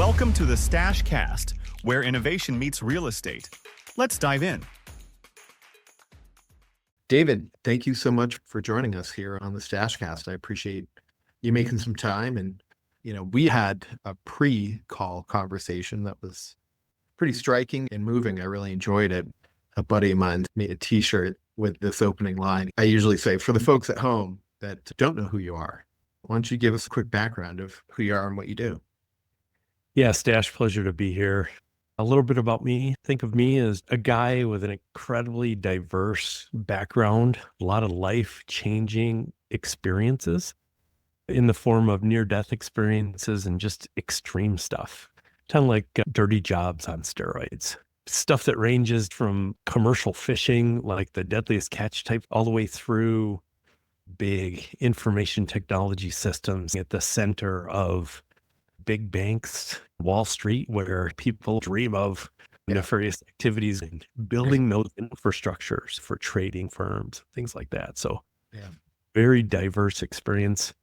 Welcome to the Stash Cast, where innovation meets real estate. Let's dive in. David, thank you so much for joining us here on the Stashcast. I appreciate you making some time. And, we had a pre-call conversation that was pretty striking and moving. I really enjoyed it. A buddy of mine made a t-shirt with this opening line. I usually say, for the folks at home that don't know who you are, why don't you give us a quick background of who you are and what you do? Yeah, Stash, pleasure to be here. A little bit about me. Think of me as a guy with an incredibly diverse background, a lot of life-changing experiences in the form of near-death experiences and just extreme stuff, kind of like dirty jobs on steroids. Stuff that ranges from commercial fishing, like the deadliest catch type, all the way through big information technology systems at the center of big banks, Wall Street, where people dream of nefarious activities and building those infrastructures for trading firms, things like that. So very diverse experience.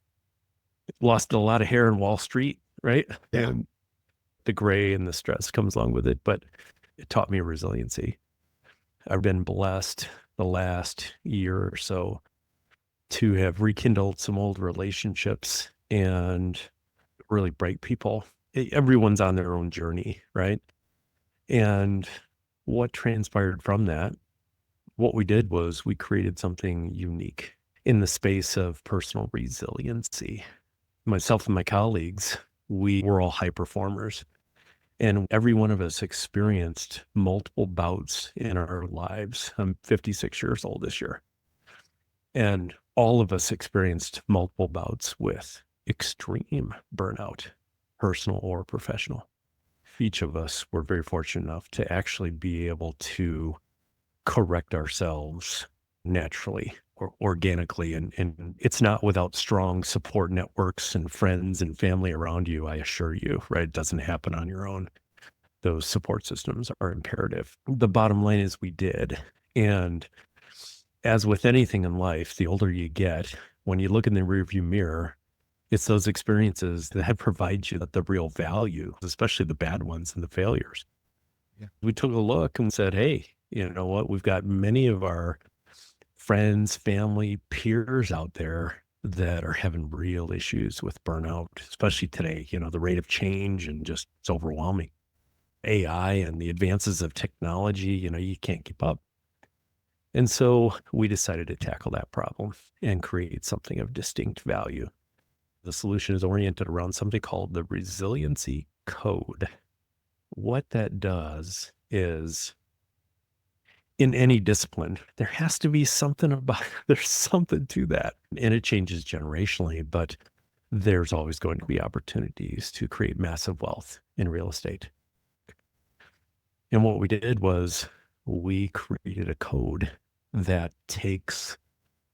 Lost a lot of hair in Wall Street, right? Yeah. And the gray and the stress comes along with it, but it taught me resiliency. I've been blessed the last year or so to have rekindled some old relationships and really bright people. Everyone's on their own journey, right? And what transpired from that, what we did was we created something unique in the space of personal resiliency. Myself and my colleagues, we were all high performers, and every one of us experienced multiple bouts in our lives. I'm 56 years old this year, and all of us experienced multiple bouts with extreme burnout, personal or professional. Each of us were very fortunate enough to actually be able to correct ourselves naturally or organically. And it's not without strong support networks and friends and family around you, I assure you, right? It doesn't happen on your own. Those support systems are imperative. The bottom line is we did. And as with anything in life, the older you get, when you look in the rearview mirror, it's those experiences that provide you the real value, especially the bad ones and the failures. Yeah. We took a look and said, hey, you know what? We've got many of our friends, family, peers out there that are having real issues with burnout, especially today. The rate of change and just it's overwhelming. AI and the advances of technology, you can't keep up. And so we decided to tackle that problem and create something of distinct value. The solution is oriented around something called the Resiliency Code. What that does is, in any discipline, there has to be something there's something to that. And it changes generationally, but there's always going to be opportunities to create massive wealth in real estate. And what we did was we created a code that takes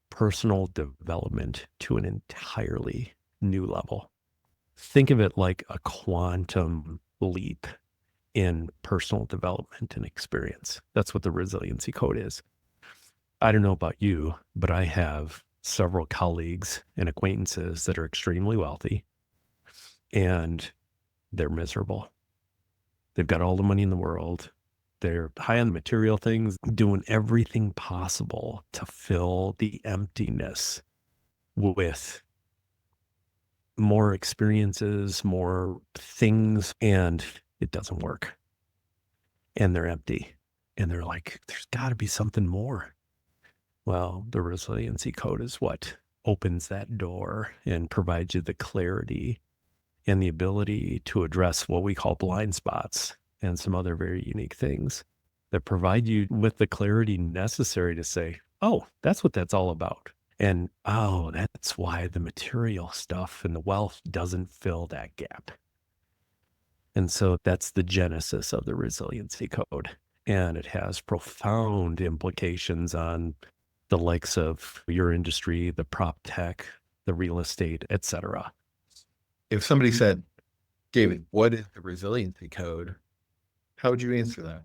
personal development to an entirely new level. Think of it like a quantum leap in personal development and experience. That's what the Resiliency Code is. I don't know about you, but I have several colleagues and acquaintances that are extremely wealthy and they're miserable. They've got all the money in the world. They're high on the material things, doing everything possible to fill the emptiness with more experiences, more things, and it doesn't work. And they're empty. And they're like, there's got to be something more. Well, the Resiliency Code is what opens that door and provides you the clarity and the ability to address what we call blind spots and some other very unique things that provide you with the clarity necessary to say, oh, that's what that's all about. And, oh, that's why the material stuff and the wealth doesn't fill that gap. And so that's the genesis of the Resiliency Code. And it has profound implications on the likes of your industry, the prop tech, the real estate, et cetera. If somebody said, David, what is the Resiliency Code? How would you answer that?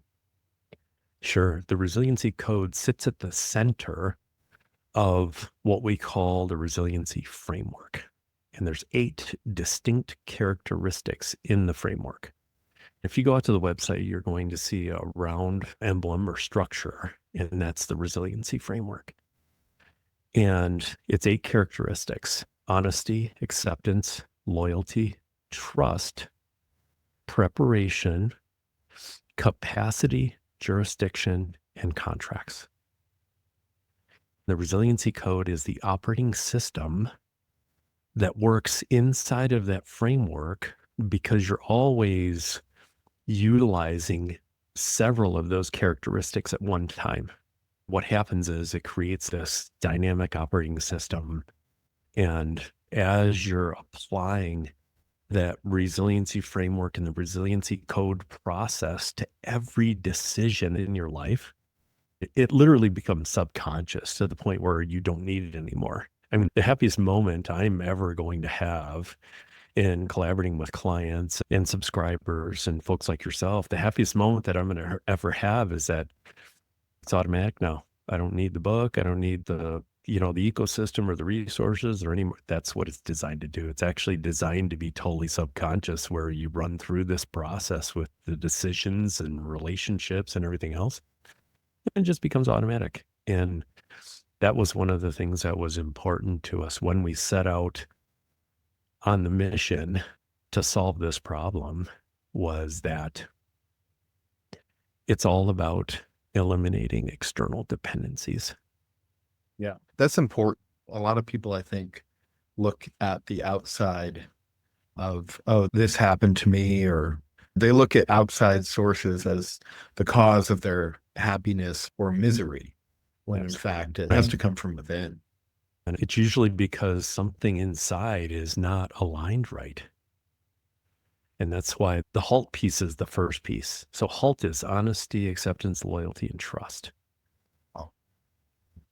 Sure. The Resiliency Code sits at the center of what we call the resiliency framework. And there's 8 distinct characteristics in the framework. If you go out to the website, you're going to see a round emblem or structure, and that's the resiliency framework. And it's 8 characteristics: honesty, acceptance, loyalty, trust, preparation, capacity, jurisdiction, and contracts. The Resiliency Code is the operating system that works inside of that framework because you're always utilizing several of those characteristics at one time. What happens is it creates this dynamic operating system. And as you're applying that resiliency framework and the resiliency code process to every decision in your life, it literally becomes subconscious to the point where you don't need it anymore. I mean, the happiest moment I'm ever going to have in collaborating with clients and subscribers and folks like yourself, the happiest moment that I'm going to ever have is that it's automatic now. I don't need the book. I don't need the ecosystem or the resources or any more. That's what it's designed to do. It's actually designed to be totally subconscious, where you run through this process with the decisions and relationships and everything else. And it just becomes automatic. And that was one of the things that was important to us when we set out on the mission to solve this problem, was that it's all about eliminating external dependencies. Yeah, that's important. A lot of people, I think, look at the outside of, oh, this happened to me, or they look at outside sources as the cause of their happiness or misery, when in fact it has to come from within. And it's usually because something inside is not aligned right. And that's why the HALT piece is the first piece. So HALT is honesty, acceptance, loyalty, and trust. Oh.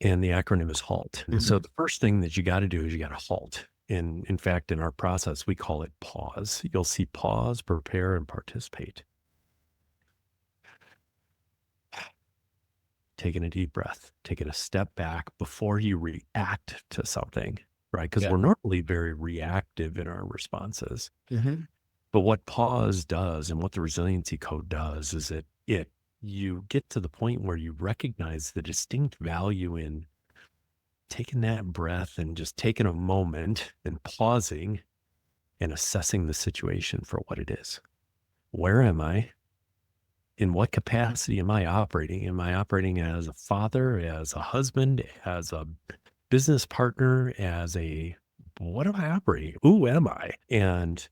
And the acronym is HALT. And so the first thing that you got to do is you got to halt. And in fact, in our process, we call it pause. You'll see pause, prepare, and participate. Taking a deep breath, taking a step back before you react to something, right? Because we're normally very reactive in our responses. But what pause does, and what the Resiliency Code does, is you get to the point where you recognize the distinct value in taking that breath and just taking a moment and pausing and assessing the situation for what it is. Where am I? In what capacity am I operating? Am I operating as a father, as a husband, as a business partner, what am I operating? Who am I? And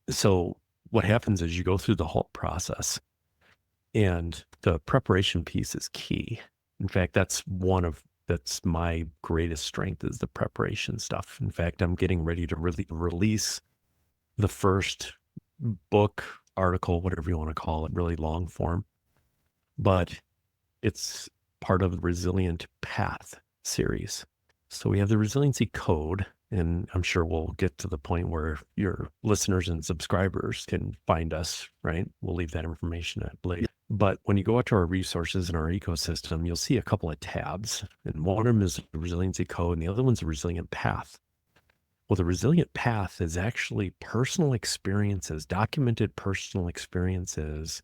so what happens is you go through the whole process, and the preparation piece is key. In fact, that's my greatest strength, is the preparation stuff. In fact, I'm getting ready to release the first book, article, whatever you want to call it, really long form, but it's part of the Resilient Path series. So we have the Resiliency Code, and I'm sure we'll get to the point where your listeners and subscribers can find us, right? We'll leave that information at later. But when you go out to our resources and our ecosystem, you'll see a couple of tabs, and one of them is the Resiliency Code, and the other one's the Resilient Path. Well, the Resilient Path is actually personal experiences, documented personal experiences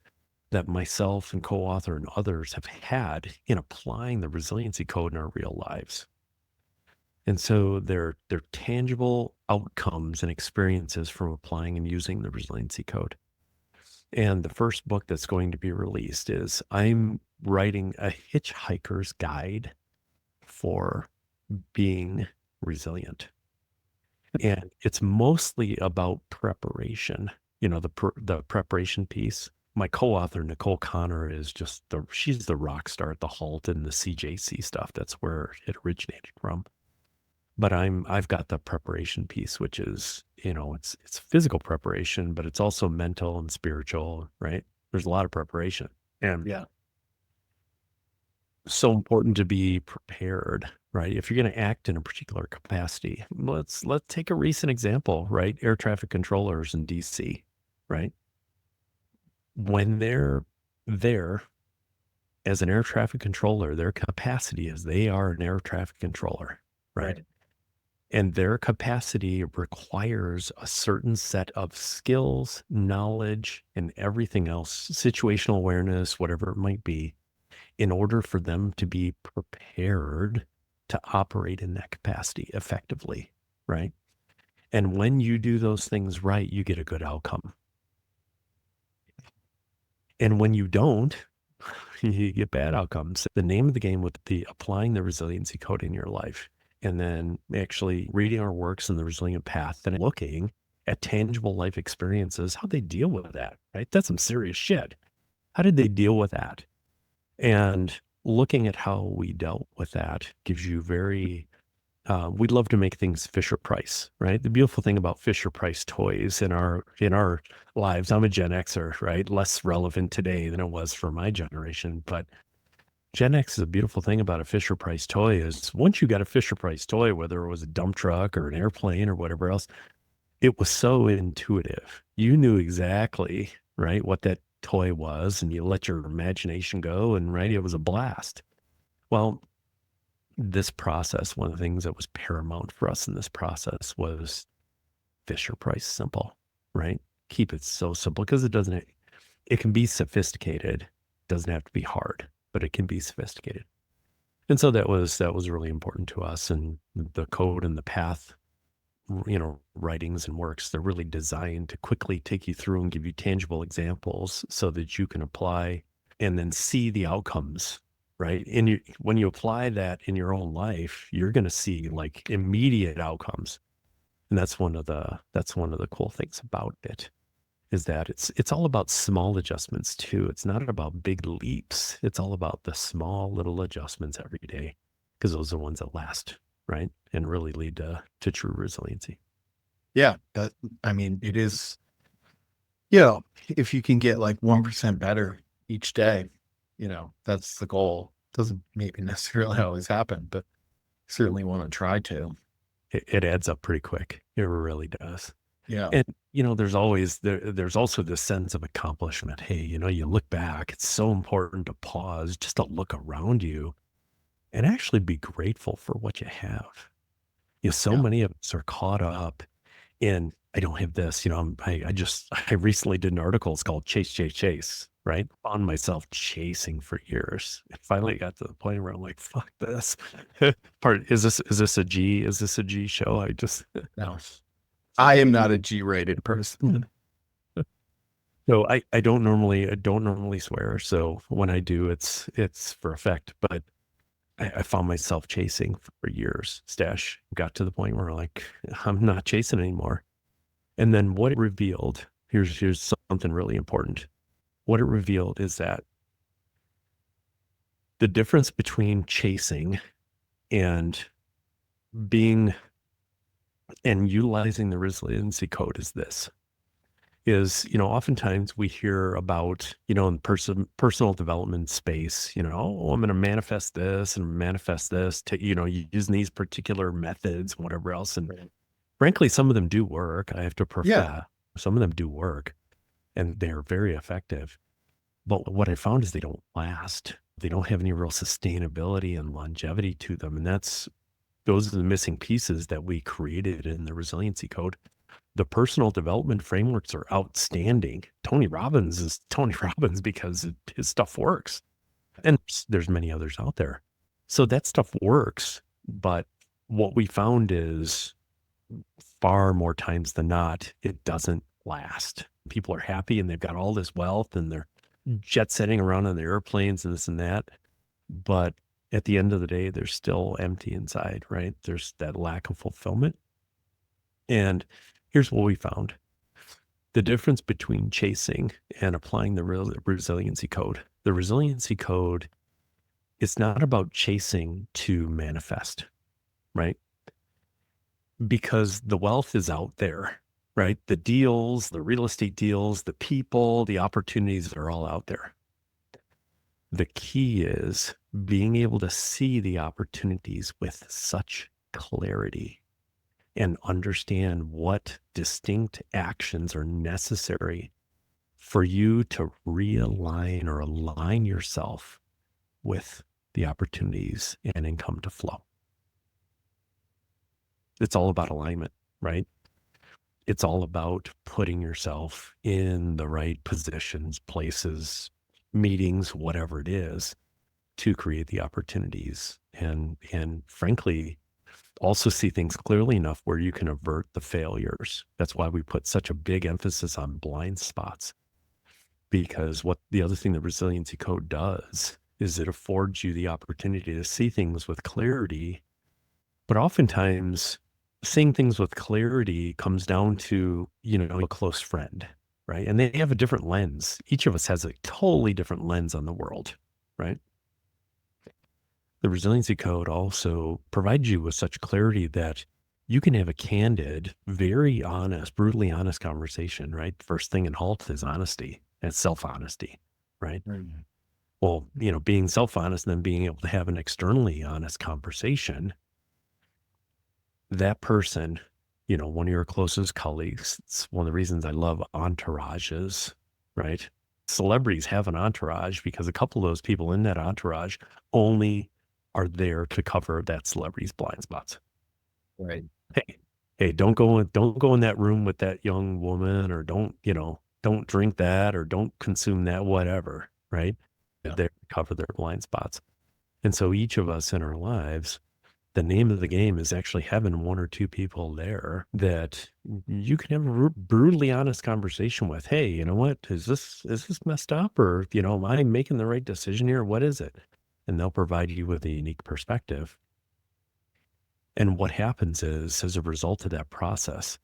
that myself and co-author and others have had in applying the Resiliency Code in our real lives. And so they're tangible outcomes and experiences from applying and using the Resiliency Code. And the first book that's going to be released is, I'm writing a hitchhiker's guide for being resilient. And it's mostly about preparation, the preparation piece. My co-author, Nicole Connor, is she's the rock star at the HALT and the CJC stuff. That's where it originated from. But I've got the preparation piece, which is, it's physical preparation, but it's also mental and spiritual, right? There's a lot of preparation. And so important to be prepared, right? If you're going to act in a particular capacity, let's take a recent example, right? Air traffic controllers in DC, right? When they're there as an air traffic controller, their capacity is they are an air traffic controller, right? And their capacity requires a certain set of skills, knowledge, and everything else, situational awareness, whatever it might be, in order for them to be prepared to operate in that capacity effectively, right? And when you do those things right, you get a good outcome. And when you don't, you get bad outcomes. The name of the game with the applying the resiliency code in your life and then actually reading our works in the resilient path and looking at tangible life experiences, how they deal with that, right? That's some serious shit. How did they deal with that? And looking at how we dealt with that gives you we'd love to make things Fisher Price, right? The beautiful thing about Fisher Price toys in our lives, I'm a Gen Xer, right? Less relevant today than it was for my generation, but Gen X is a beautiful thing about a Fisher Price toy is once you got a Fisher Price toy, whether it was a dump truck or an airplane or whatever else, it was so intuitive. You knew exactly, right, what that toy was, and you let your imagination go, and right, it was a blast. Well, this process, one of the things that was paramount for us in this process was Fisher Price simple, right? Keep it so simple because it can be sophisticated. It doesn't have to be hard, but it can be sophisticated. And so that was really important to us. And the code and the path, writings and works, they're really designed to quickly take you through and give you tangible examples so that you can apply and then see the outcomes, right? And when you apply that in your own life, you're going to see like immediate outcomes. And that's one of the cool things about it is that it's all about small adjustments too. It's not about big leaps. It's all about the small little adjustments every day because those are the ones that last, right? And really lead to true resiliency. Yeah. It is, if you can get like 1% better each day, that's the goal. Doesn't maybe necessarily always happen, but certainly want to try to. It adds up pretty quick. It really does. Yeah. And, there's also this sense of accomplishment. Hey, you look back, it's so important to pause, just to look around you and actually be grateful for what you have. So Yeah. many of us are caught up in, I don't have this, I recently did an article. It's called Chase, Chase, Chase, right? Found myself chasing for years. It finally got to the point where I'm like, fuck this. Is this a G show? No, I am not a G-rated person. So I don't normally swear. So when I do, it's for effect, but I found myself chasing for years. Stash got to the point where like, I'm not chasing anymore. And then what it revealed, here's something really important. What it revealed is that the difference between chasing and being and utilizing the resiliency code is this. Oftentimes we hear about, in the personal development space, oh, I'm going to manifest this and manifest this to, using these particular methods, whatever else. And frankly, some of them do work. I have to profess, some of them do work and they're very effective. But what I found is they don't last. They don't have any real sustainability and longevity to them. And those are the missing pieces that we created in the resiliency code. The personal development frameworks are outstanding. Tony Robbins is Tony Robbins because his stuff works. And there's many others out there. So that stuff works. But what we found is far more times than not, it doesn't last. People are happy and they've got all this wealth and they're jet setting around on their airplanes and this and that. But at the end of the day, they're still empty inside, right? There's that lack of fulfillment. And here's what we found. The difference between chasing and applying the resiliency code. The resiliency code is not about chasing to manifest, right? Because the wealth is out there, right? The deals, the real estate deals, the people, the opportunities are all out there. The key is being able to see the opportunities with such clarity and understand what distinct actions are necessary for you to realign or align yourself with the opportunities and income to flow. It's all about alignment, right? It's all about putting yourself in the right positions, places, meetings, whatever it is, to create the opportunities and frankly also see things clearly enough where you can avert the failures. That's why we put such a big emphasis on blind spots, because what the other thing the Resiliency Code does is it affords you the opportunity to see things with clarity. But oftentimes seeing things with clarity comes down to, a close friend, right? And they have a different lens. Each of us has a totally different lens on the world, right? The Resiliency Code also provides you with such clarity that you can have a candid, very honest, brutally honest conversation, right? First thing in HALT is honesty and self-honesty, right? Mhm. Well, being self-honest and then being able to have an externally honest conversation, that person, one of your closest colleagues, it's one of the reasons I love entourages, right? Celebrities have an entourage because a couple of those people in that entourage only are there to cover that celebrity's blind spots. Right. Hey, don't go in that room with that young woman, or don't drink that, or don't consume that, whatever, right? Yeah. They cover their blind spots. And so each of us in our lives, the name of the game is actually having one or two people there that you can have a brutally honest conversation with. Hey, you know what? Is this messed up, or, am I making the right decision here? What is it? And they'll provide you with a unique perspective. And what happens is, as a result of that process,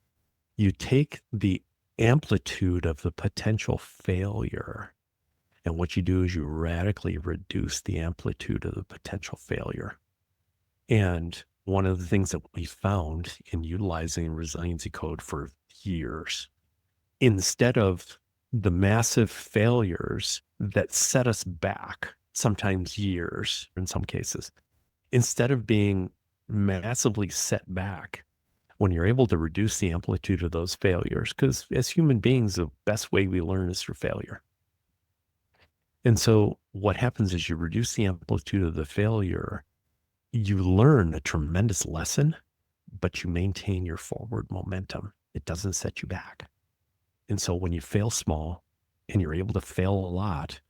you take the amplitude of the potential failure, and what you do is you radically reduce the amplitude of the potential failure. And one of the things that we found in utilizing Resiliency Code for years, instead of the massive failures that set us back, sometimes years in some cases, instead of being massively set back, when you're able to reduce the amplitude of those failures, because as human beings, the best way we learn is through failure. And so what happens is you reduce the amplitude of the failure, you learn a tremendous lesson, but you maintain your forward momentum. It doesn't set you back. And so when you fail small and you're able to fail a lot,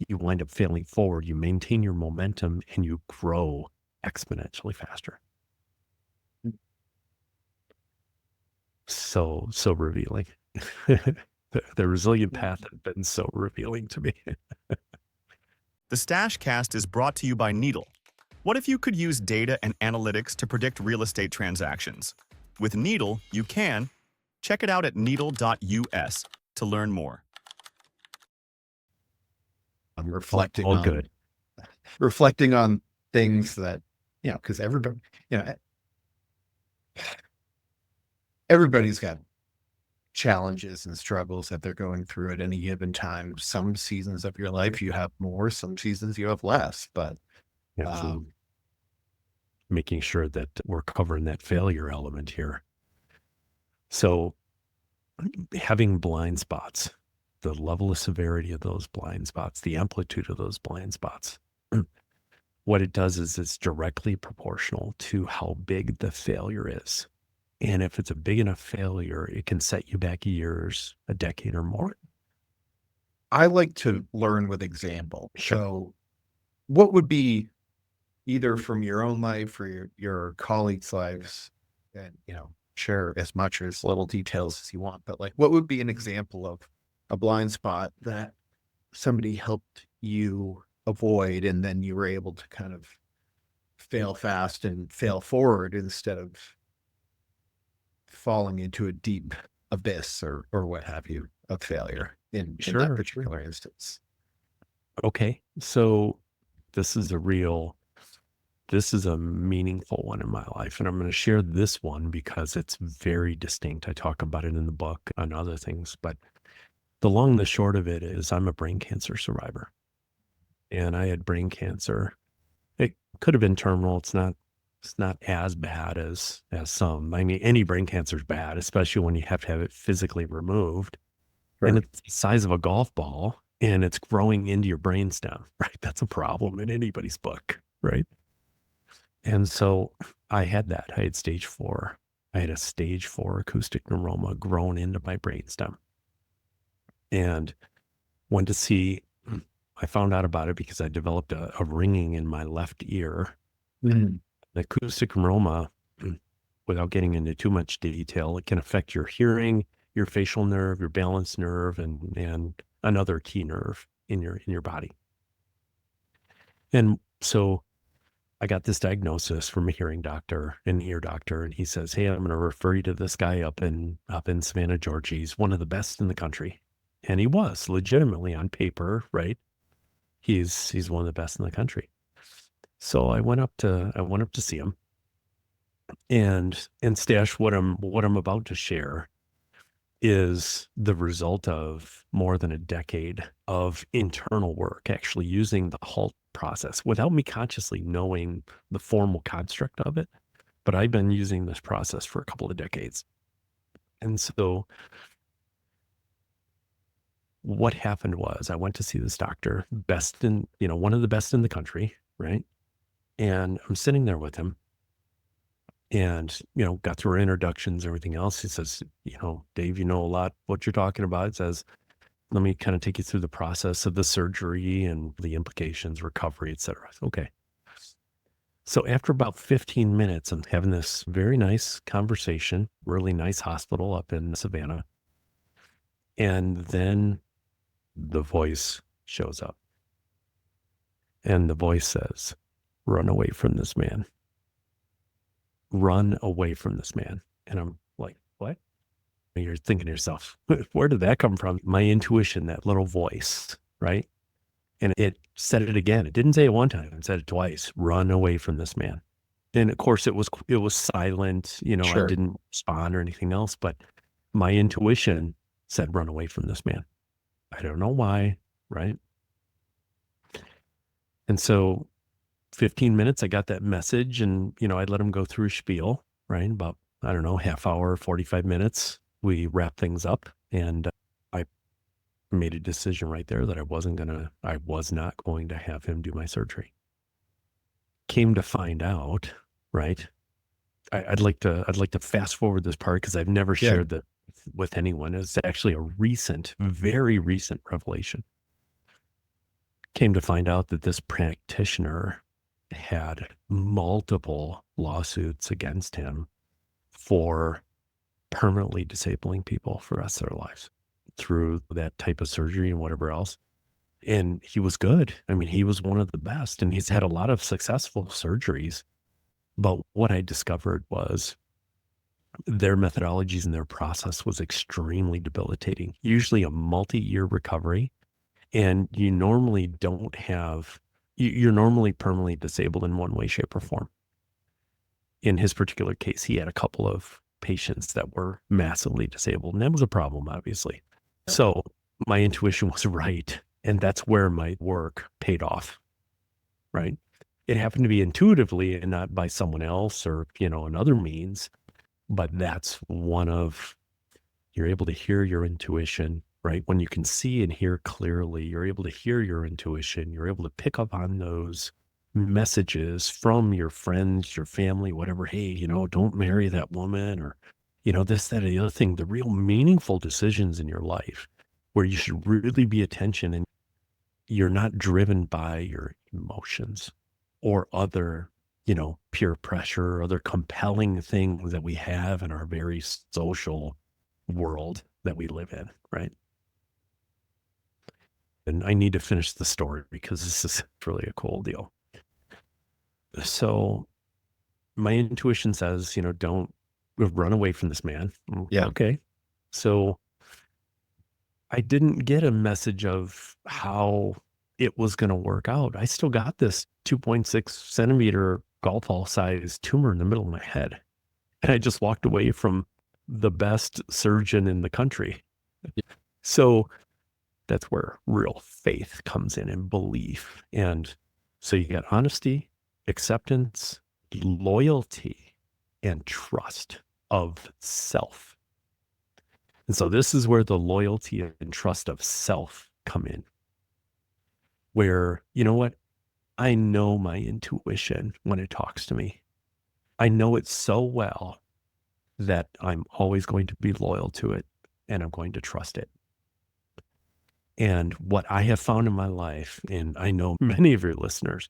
you wind up failing forward, you maintain your momentum, and you grow exponentially faster. So revealing. The resilient path has been so revealing to me. The Stash Cast is brought to you by Needle. What if you could use data and analytics to predict real estate transactions? With Needle, you can. Check it out at needle.us to learn more. I'm reflecting All on good. reflecting on things that, because everybody, everybody's got challenges and struggles that they're going through at any given time. Some seasons of your life you have more, some seasons you have less, but Absolutely. Making sure that we're covering that failure element here. So having blind spots, the level of severity of those blind spots, the amplitude of those blind spots, what it does is it's directly proportional to how big the failure is. And if it's a big enough failure, it can set you back years, a decade or more. I like to learn with example. Sure. So what would be, either from your own life or your colleagues' lives, and share as much or as little details as you want, but like, what would be an example of a blind spot that somebody helped you avoid, and then you were able to kind of fail fast and fail forward instead of falling into a deep abyss or what have you of failure in that Sure. particular instance? Okay. So this is a meaningful one in my life. And I'm going to share this one because it's very distinct. I talk about it in the book and other things, but the long and the short of it is I'm a brain cancer survivor. And I had brain cancer. It could have been terminal. It's not as bad as some. I mean, any brain cancer is bad, especially when you have to have it physically removed. And it's the size of a golf ball and it's growing into your brainstem, right? That's a problem in anybody's book, right? And so I had stage 4. I had a stage 4 acoustic neuroma grown into my brainstem, and went to see. I found out about it because I developed a ringing in my left ear. Mm. The acoustic neuroma, without getting into too much detail, it can affect your hearing, your facial nerve, your balance nerve, and another key nerve in your body. And so I got this diagnosis from a hearing doctor, an ear doctor, and he says, "Hey, I'm going to refer you to this guy up in Savannah, Georgia. He's one of the best in the country." And he was legitimately on paper, right? He's one of the best in the country. So I went up to see him, and Stash, what I'm about to share is the result of more than a decade of internal work, actually using the HALT process without me consciously knowing the formal construct of it. But I've been using this process for a couple of decades. And so what happened was I went to see this doctor, one of the best in the country, right? And I'm sitting there with him and, got through our introductions, everything else. He says, "Dave, you know a lot what you're talking about." It says, "Let me kind of take you through the process of the surgery and the implications, recovery, et cetera." Okay. So after about 15 minutes, I'm having this very nice conversation, really nice hospital up in Savannah. And then the voice shows up. And the voice says, "Run away from this man. Run away from this man." And I'm like, "What?" And you're thinking to yourself, where did that come from? My intuition, that little voice, right? And it said it again. It didn't say it one time. It said it twice. "Run away from this man." And of course it was silent. I Sure. didn't respond or anything else, but my intuition said, "Run away from this man." I don't know why, right? And so 15 minutes, I got that message, and, I let him go through his spiel, right? About, I don't know, half hour, 45 minutes. We wrapped things up, and I made a decision right there that I was not going to have him do my surgery. Came to find out, right? I'd like to fast forward this part because I've never Yeah. shared that with anyone. It's actually a very recent revelation. Came to find out that this practitioner had multiple lawsuits against him for permanently disabling people for the rest of their lives through that type of surgery and whatever else. And he was good. I mean, he was one of the best, and he's had a lot of successful surgeries. But what I discovered was their methodologies and their process was extremely debilitating, usually a multi-year recovery. And you normally don't have, you're normally permanently disabled in one way, shape, or form. In his particular case, he had a couple of patients that were massively disabled, and that was a problem, obviously. So my intuition was right. And that's where my work paid off, right? It happened to be intuitively and not by someone else or, another means. But that's you're able to hear your intuition, right? When you can see and hear clearly, you're able to hear your intuition. You're able to pick up on those messages from your friends, your family, whatever. "Hey, don't marry that woman," or, this, that, or the other thing. The real meaningful decisions in your life where you should really be attention, and you're not driven by your emotions or other, peer pressure or other compelling things that we have in our very social world that we live in, right? And I need to finish the story because this is really a cool deal. So my intuition says, don't run away from this man. Yeah. Okay. So I didn't get a message of how it was going to work out. I still got this 2.6 centimeter golf ball sized tumor in the middle of my head. And I just walked away from the best surgeon in the country. So that's where real faith comes in and belief. And so you got honesty, acceptance, loyalty, and trust of self. And so this is where the loyalty and trust of self come in. Where, you know what? I know my intuition when it talks to me. I know it so well that I'm always going to be loyal to it and I'm going to trust it. And what I have found in my life, and I know many of your listeners,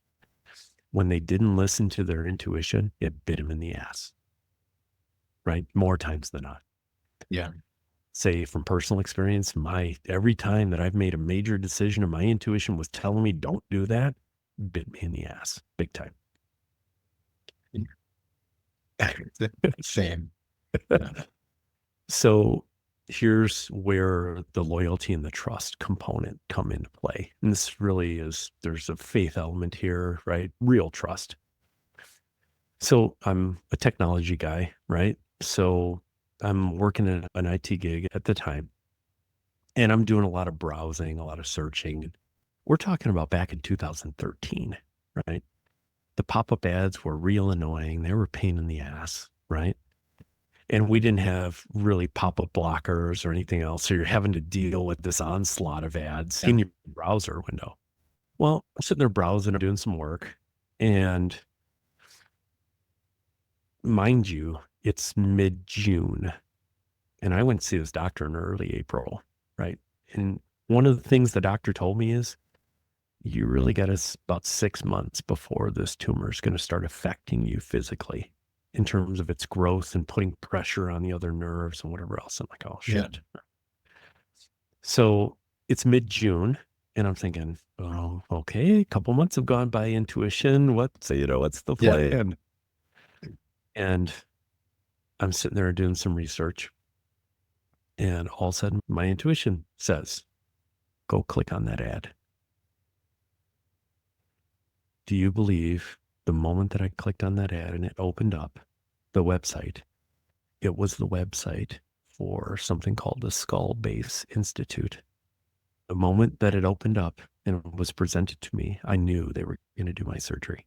when they didn't listen to their intuition, it bit them in the ass, right? More times than not. Yeah. Say from personal experience, every time that I've made a major decision and my intuition was telling me don't do that, bit me in the ass, big time. Same. So here's where the loyalty and the trust component come into play. And this really is, there's a faith element here, right? Real trust. So I'm a technology guy, right? So I'm working at an IT gig at the time, and I'm doing a lot of browsing, a lot of searching. We're talking about back in 2013, right? The pop-up ads were real annoying. They were a pain in the ass, right? And we didn't have really pop-up blockers or anything else. So you're having to deal with this onslaught of ads in your browser window. Well, I'm sitting there browsing, I'm doing some work. And mind you, it's mid-June. And I went to see this doctor in early April, right? And one of the things the doctor told me is, you really got about 6 months before this tumor is going to start affecting you physically in terms of its growth and putting pressure on the other nerves and whatever else. I'm like, oh, shit. Yeah. So it's mid-June, and I'm thinking, oh, okay, a couple months have gone by. Intuition, what's the plan? Yeah. And I'm sitting there doing some research, and all of a sudden my intuition says, go click on that ad. Do you believe the moment that I clicked on that ad and it opened up the website, it was the website for something called the Skull Base Institute. The moment that it opened up and it was presented to me, I knew they were going to do my surgery.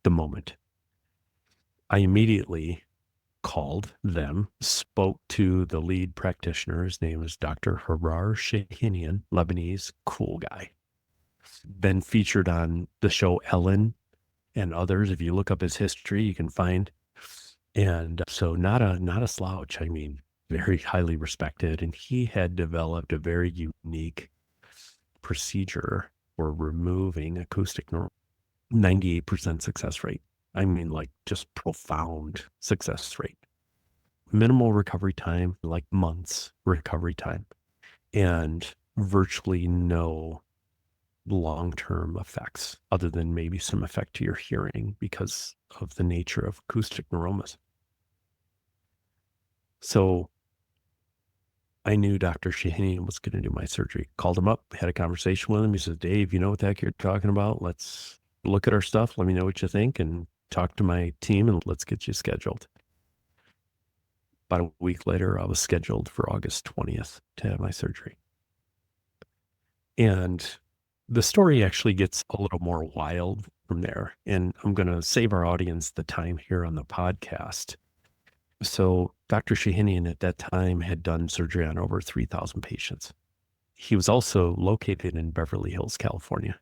The moment. I immediately called them, spoke to the lead practitioner. His name is Dr. Harar Shahinian, Lebanese, cool guy. Been featured on the show Ellen and others. If you look up his history, you can find. And so not a slouch. I mean, very highly respected. And he had developed a very unique procedure for removing acoustic neural. 98% success rate. I mean, like just profound success rate. Minimal recovery time, like months recovery time, and virtually no long-term effects other than maybe some effect to your hearing because of the nature of acoustic neuromas. So I knew Dr. Shahinian was going to do my surgery. Called him up, had a conversation with him. He says, Dave, you know what the heck you're talking about? Let's look at our stuff. Let me know what you think and talk to my team and let's get you scheduled. About a week later, I was scheduled for August 20th to have my surgery. And the story actually gets a little more wild from there. And I'm going to save our audience the time here on the podcast. So Dr. Shahinian at that time had done surgery on over 3,000 patients. He was also located in Beverly Hills, California.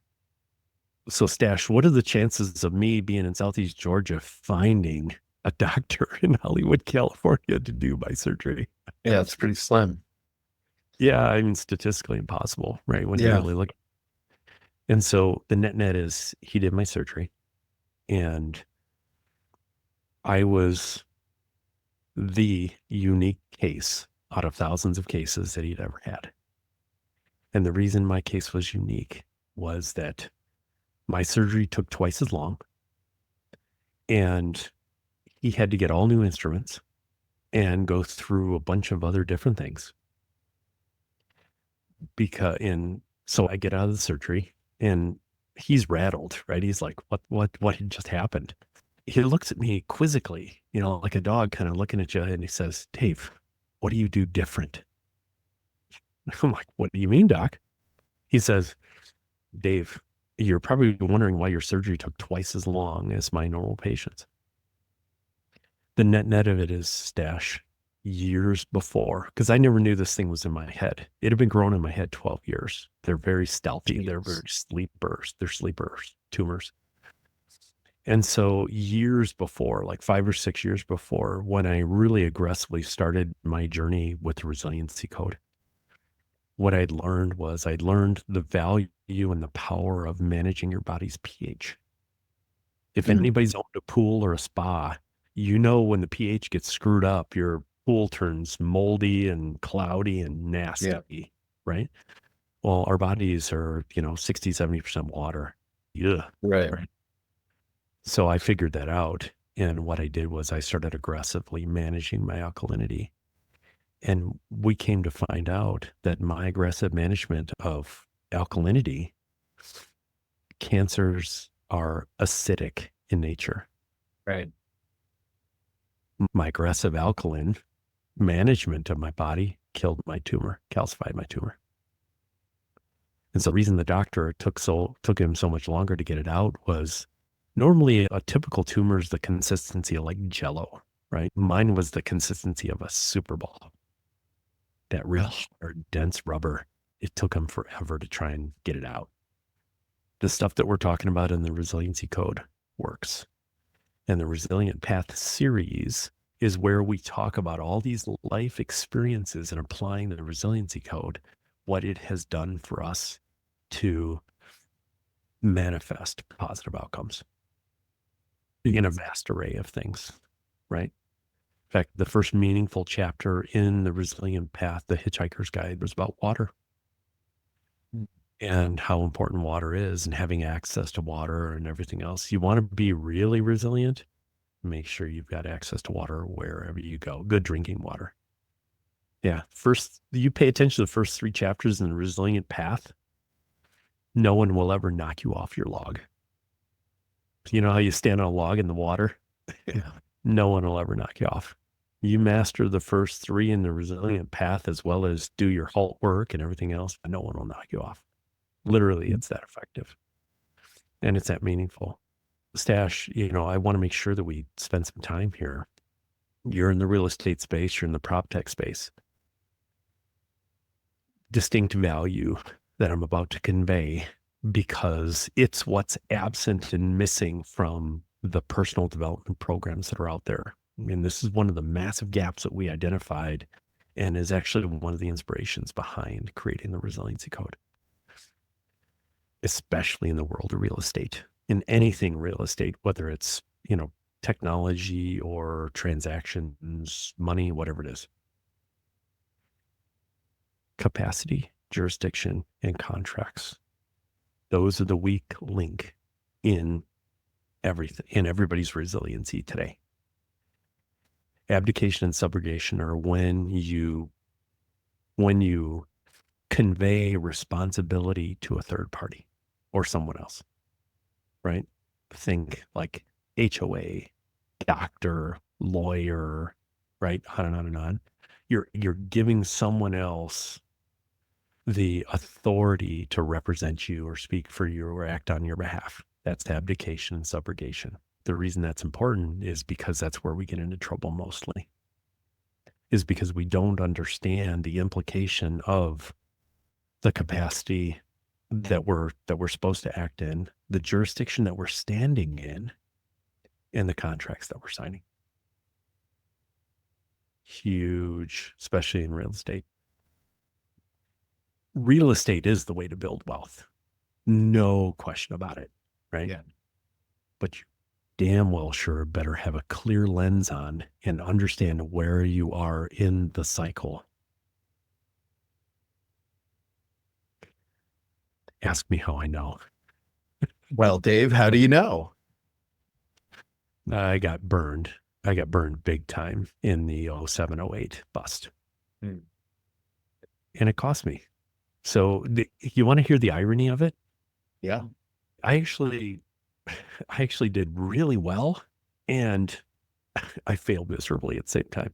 So Stash, what are the chances of me being in Southeast Georgia finding a doctor in Hollywood, California to do my surgery? Yeah, it's pretty slim. Yeah, I mean, statistically impossible, right? When you really look. And so the net is he did my surgery and I was the unique case out of thousands of cases that he'd ever had. And the reason my case was unique was that my surgery took twice as long and he had to get all new instruments and go through a bunch of other different things. So I get out of the surgery and he's rattled, right? He's like, what had just happened? He looks at me quizzically, like a dog kind of looking at you. And he says, Dave, what do you do different? I'm like, what do you mean, doc? He says, Dave, you're probably wondering why your surgery took twice as long as my normal patients. The net of it is, Stash, years before, because I never knew this thing was in my head. It had been growing in my head 12 years. They're very stealthy. They're very sleepers. They're sleepers, tumors. And so years before, like 5 or 6 years before, when I really aggressively started my journey with the Resiliency Code, what I'd learned the value and the power of managing your body's pH. If anybody's owned a pool or a spa, when the pH gets screwed up, your pool turns moldy and cloudy and nasty, right? Well, our bodies are, 60, 70% water. Yeah. Right. Right. So I figured that out. And what I did was I started aggressively managing my alkalinity. And we came to find out that my aggressive management of alkalinity, cancers are acidic in nature. Right. My aggressive alkaline management of my body killed my tumor, calcified my tumor. And so the reason the doctor took him so much longer to get it out was normally a typical tumor is the consistency of like Jello, right? Mine was the consistency of a Super Ball. That real hard, dense rubber. It took him forever to try and get it out. The stuff that we're talking about in the Resiliency Code works. And the Resilient Path series is where we talk about all these life experiences and applying the Resiliency Code, what it has done for us to manifest positive outcomes in a vast array of things, right? In fact, the first meaningful chapter in the Resilient Path, the Hitchhiker's Guide, was about water and how important water is and having access to water and everything else. You want to be really resilient, make sure you've got access to water wherever you go. Good drinking water. Yeah. First, you pay attention to the first 3 chapters in the Resilient Path. No one will ever knock you off your log. You know how you stand on a log in the water? Yeah. No one will ever knock you off. You master the first 3 in the Resilient Path, as well as do your halt work and everything else, no one will knock you off. Literally, it's that effective. And it's that meaningful. Stash, I want to make sure that we spend some time here. You're in the real estate space, you're in the prop tech space. Distinct value that I'm about to convey, because it's what's absent and missing from the personal development programs that are out there. And this is one of the massive gaps that we identified and is actually one of the inspirations behind creating the Resiliency Code, especially in the world of real estate, in anything real estate, whether it's, technology or transactions, money, whatever it is. Capacity, jurisdiction, and contracts. Those are the weak link in everything, in everybody's resiliency today. Abdication and subrogation are when you convey responsibility to a third party or someone else, right? Think like HOA, doctor, lawyer, right? On and on and on. You're giving someone else the authority to represent you or speak for you or act on your behalf. That's abdication and subrogation. The reason that's important is because that's where we get into trouble mostly, is because we don't understand the implication of the capacity that we're supposed to act in, the jurisdiction that we're standing in, and the contracts that we're signing. Huge, especially in real estate. Real estate is the way to build wealth. No question about it, right? Yeah. But you damn well sure better have a clear lens on and understand where you are in the cycle. Ask me how I know. Well, Dave, how do you know? I got burned. I got burned big time in the 07-08 bust. Hmm. And it cost me. So you want to hear the irony of it? Yeah. I actually did really well, and I failed miserably at the same time.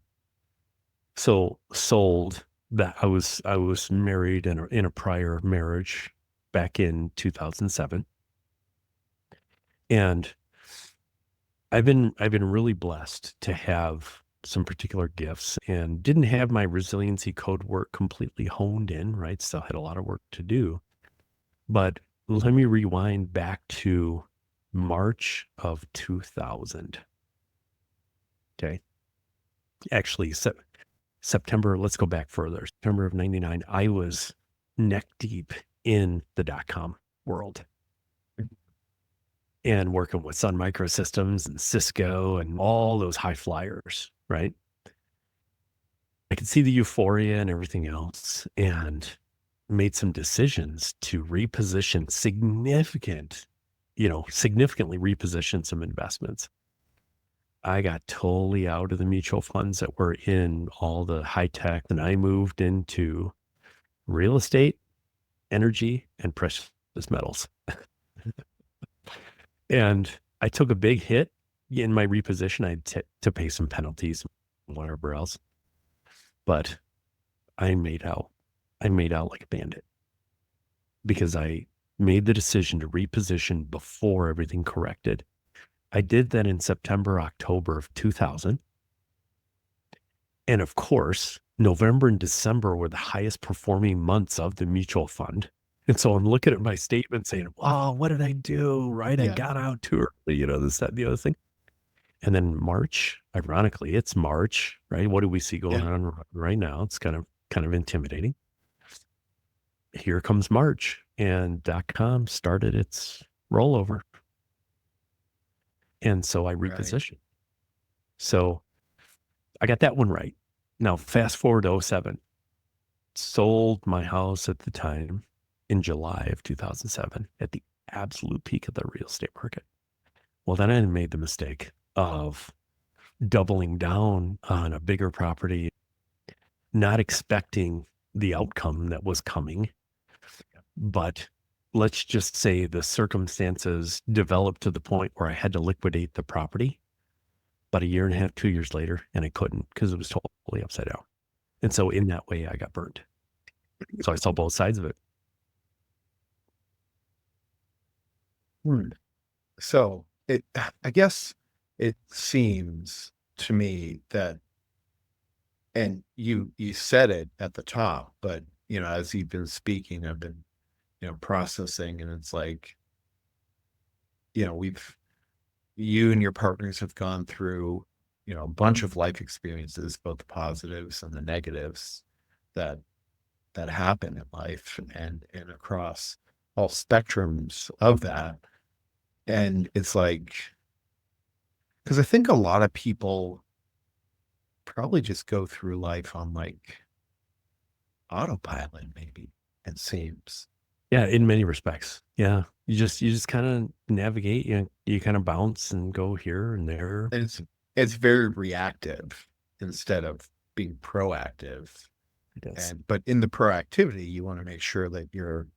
So sold that I was married in a prior marriage back in 2007. And I've been really blessed to have some particular gifts, and didn't have my Resiliency Code work completely honed in, right? Still had a lot of work to do. But let me rewind back to March of 2000. Okay. Actually, September, let's go back further. September of 99, I was neck deep in the .com world and working with Sun Microsystems and Cisco and all those high flyers, right? I could see the euphoria and everything else and made some decisions to reposition significantly reposition some investments. I got totally out of the mutual funds that were in all the high tech, and I moved into real estate, energy, and precious metals. And I took a big hit in my reposition. I had to pay some penalties and whatever else, but I made out like a bandit because I made the decision to reposition before everything corrected. I did that in September, October of 2000. And of course, November and December were the highest performing months of the mutual fund. And so I'm looking at my statement saying, wow, what did I do? Right. I got out too early, this, that, and the other thing. And then March, ironically, it's March, right? What do we see going on right now? It's kind of intimidating. Here comes March, and .com started its rollover. And so I repositioned. Right. So I got that one right. Now, fast forward to 2007, sold my house at the time in July of 2007 at the absolute peak of the real estate market. Well, then I made the mistake of doubling down on a bigger property, not expecting the outcome that was coming. But let's just say the circumstances developed to the point where I had to liquidate the property about a year and a half, 2 years later, and I couldn't because it was totally upside down. And so in that way, I got burned. So I saw both sides of it. So I guess it seems to me that, and you said it at the top, but as you've been speaking, I've been processing, and it's like, you and your partners have gone through, a bunch of life experiences, both the positives and the negatives that happen in life and across all spectrums of that. And it's like, because I think a lot of people probably just go through life on like autopilot, maybe, it seems. Yeah, in many respects. Yeah. You just kind of navigate, you kind of bounce and go here and there. And it's very reactive instead of being proactive. It is. But in the proactivity, you want to make sure that you're,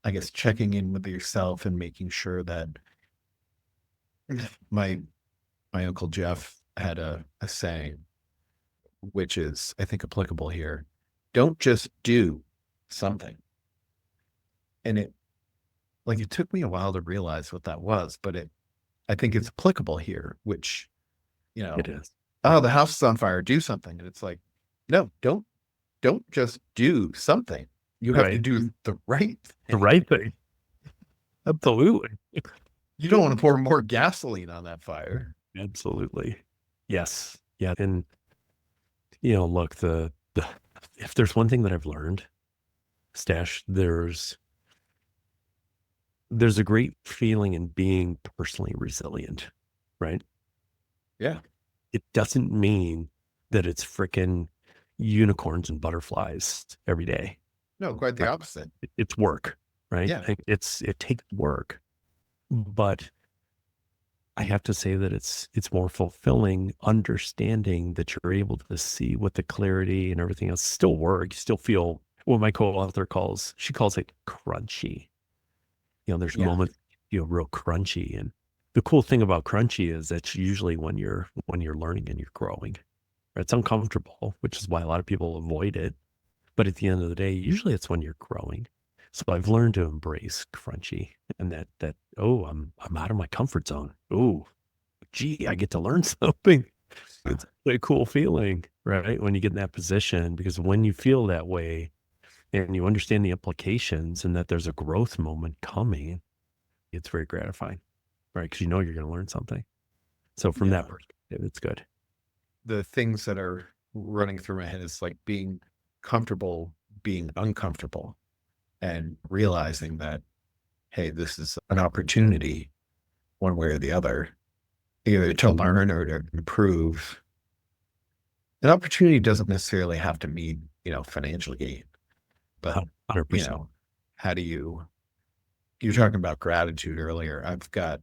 I guess, checking in with yourself and making sure that my Uncle Jeff had a saying, which is, I think, applicable here. Don't just do something. And it took me a while to realize what that was, but I think it's applicable here, which, it is. Oh, the house is on fire, do something. And it's like, no, don't just do something. You have to do the right thing. The right thing. Absolutely. You don't want to pour more gasoline on that fire. Absolutely. Yes. Yeah. And, look, if there's one thing that I've learned, Stash, there's a great feeling in being personally resilient, right? Yeah. It doesn't mean that it's frickin' unicorns and butterflies every day. No, quite the opposite. It's work, right? Yeah. It takes work, but I have to say that it's more fulfilling understanding that you're able to see with the clarity and everything else. Still work, you still feel what my co-author calls it crunchy. There's moments real crunchy, and the cool thing about crunchy is that's usually when you're learning and you're growing. It's uncomfortable, which is why a lot of people avoid it. But at the end of the day, usually it's when you're growing. So I've learned to embrace crunchy, and that I'm out of my comfort zone. Oh, gee, I get to learn something. It's a cool feeling, right? When you get in that position, because when you feel that way and you understand the implications and that there's a growth moment coming, it's very gratifying, right? Because you know you're going to learn something. So from that Yeah. perspective, it's good. The things that are running through my head is like being comfortable being uncomfortable and realizing that, hey, this is an opportunity one way or the other, either to learn or to improve. An opportunity doesn't necessarily have to mean, financial gain, but, 100%. how do you talking about gratitude earlier. I've got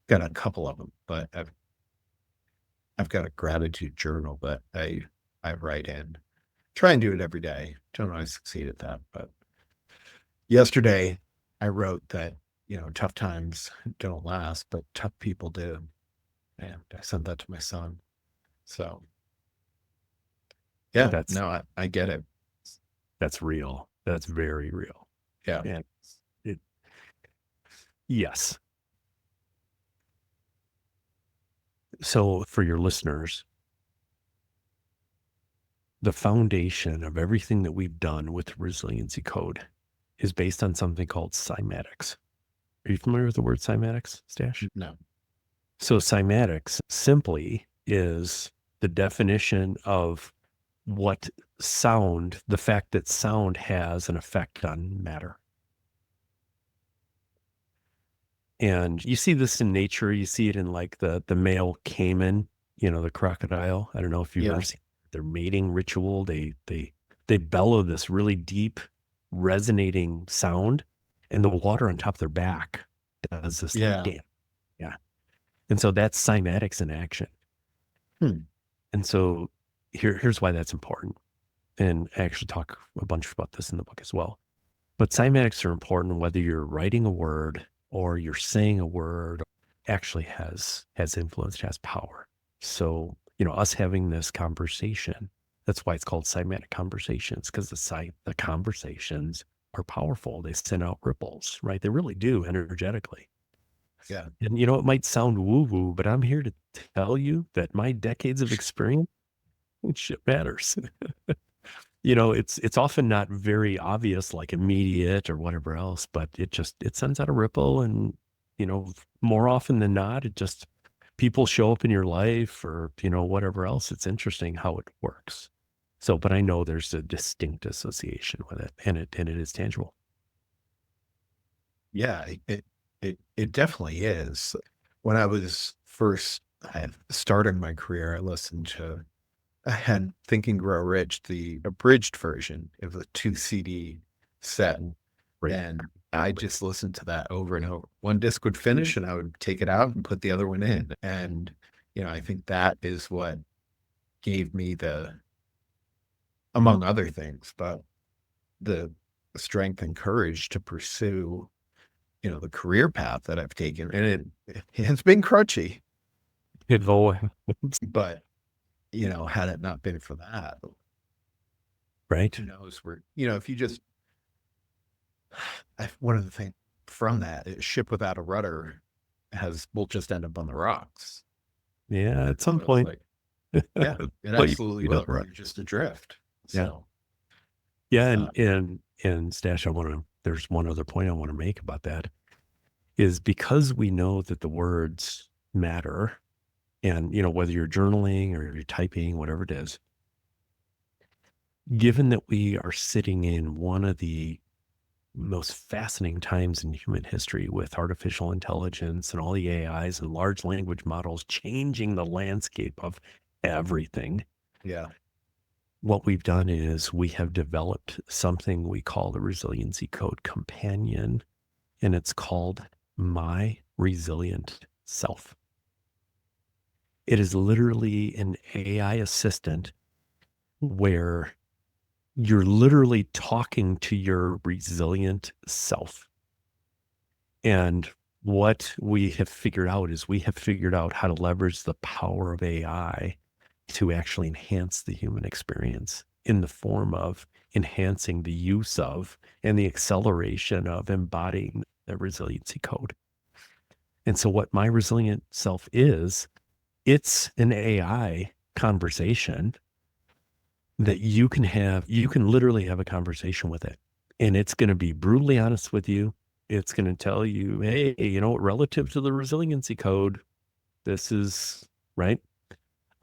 a couple of them, but I've got a gratitude journal that I write in. Try and do it every day. Don't always succeed at that, but yesterday I wrote that, tough times don't last, but tough people do. And I sent that to my son. So yeah, That's no, I get it. that's real. That's very real. Yeah. And it, yes. So for your listeners, the foundation of everything that we've done with the Resiliency Code is based on something called cymatics. Are you familiar with the word cymatics, Stash? No. So cymatics simply is the definition of what sound, the fact that sound has an effect on matter. And you see this in nature. You see it in like the male caiman, the crocodile. I don't know if you've ever seen their mating ritual. They bellow this really deep, resonating sound, and the water on top of their back does this Yeah. dance. Yeah. And so that's cymatics in action. And so here's why that's important. And I actually talk a bunch about this in the book as well. But cymatics are important whether you're writing a word or you're saying a word, actually has influence, has power. So, us having this conversation, that's why it's called cymatic conversations, because the conversations are powerful. They send out ripples, right? They really do energetically. Yeah. And, it might sound woo-woo, but I'm here to tell you that my decades of experience, shit matters. It's often not very obvious, like immediate or whatever else, but it sends out a ripple. And, more often than not, people show up in your life or, whatever else. It's interesting how it works. So, but I know there's a distinct association with it, and it is tangible. Yeah, it definitely is. When I was first starting my career, I had Think and Grow Rich, the abridged version of a 2 CD set. Right. And I just listened to that over and over. One disc would finish and I would take it out and put the other one in. And, I think that is what gave me among other things, but the strength and courage to pursue, the career path that I've taken. And it's been crutchy, but, had it not been for that, right? who knows where, if you just, one of the things from that is ship without a rudder will just end up on the rocks. Yeah, at some So it's point. like, yeah, it Well, absolutely you will. don't run. You're just adrift. Yeah. So, Yeah, and Stash, there's one other point I want to make about that, is because we know that the words matter, and whether you're journaling or you're typing, whatever it is, given that we are sitting in one of the most fascinating times in human history with artificial intelligence and all the AIs and large language models changing the landscape of everything. yeah. What we've done is we have developed something we call the Resiliency Code Companion, and it's called My Resilient Self. It is literally an AI assistant where you're literally talking to your resilient self. And what we have figured out is we have figured out how to leverage the power of AI to actually enhance the human experience in the form of enhancing the use of and the acceleration of embodying the resiliency code. And so what My Resilient Self is, it's an AI conversation that you can literally have a conversation with it. And it's going to be brutally honest with you. It's going to tell you, hey, you know, relative to the resiliency code, this is right.